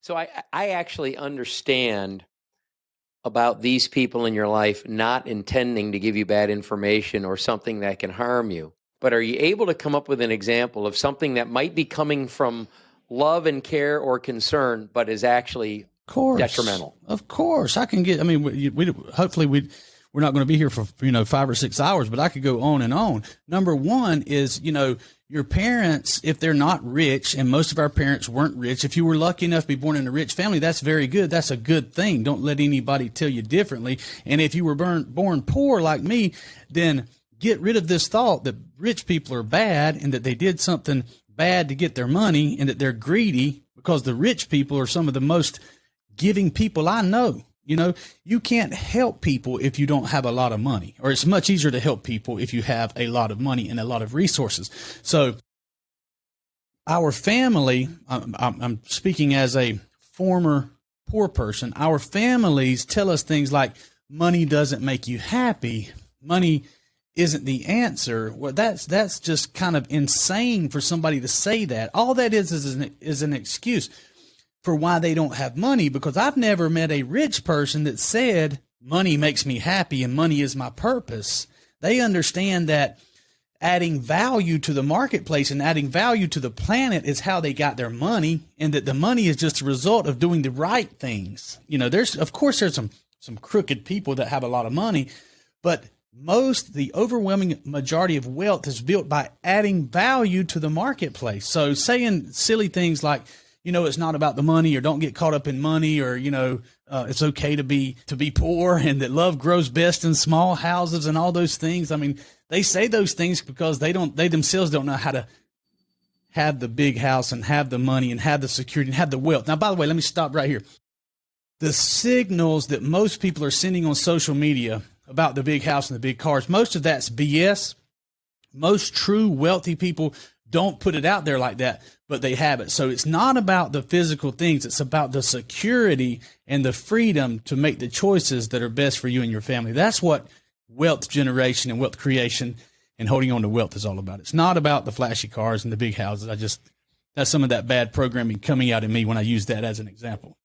So I actually understand about these people in your life not intending to give you bad information or something that can harm you. But are you able to come up with an example of something that might be coming from love and care or concern, but is actually detrimental? Of course, I can get. I mean, hopefully we're not going to be here for 5 or 6 hours, but I could go on and on. Number one is your parents, if they're not rich, and most of our parents weren't rich. If you were lucky enough to be born in a rich family, that's very good. That's a good thing. Don't let anybody tell you differently. And if you were born poor like me, then get rid of this thought that rich people are bad and that they did something bad to get their money and that they're greedy, because the rich people are some of the most giving people I know. You can't help people if you don't have a lot of money, or it's much easier to help people if you have a lot of money and a lot of resources. So our family, I'm speaking as a former poor person, our families tell us things like money doesn't make you happy. Money isn't the answer. Well, that's just kind of insane for somebody to say that. All that is an excuse for why they don't have money, because I've never met a rich person that said money makes me happy and money is my purpose. They understand that adding value to the marketplace and adding value to the planet is how they got their money, and that the money is just a result of doing the right things. There's some crooked people that have a lot of money, but the overwhelming majority of wealth is built by adding value to the marketplace. So saying silly things like, it's not about the money, or don't get caught up in money, or, it's okay to be poor, and that love grows best in small houses and all those things. I mean, they say those things because they themselves don't know how to have the big house and have the money and have the security and have the wealth. Now, by the way, let me stop right here. The signals that most people are sending on social media about the big house and the big cars, most of that's BS. Most true wealthy people don't put it out there like that, but they have it. So it's not about the physical things. It's about the security and the freedom to make the choices that are best for you and your family. That's what wealth generation and wealth creation and holding on to wealth is all about. It's not about the flashy cars and the big houses. That's some of that bad programming coming out in me when I use that as an example.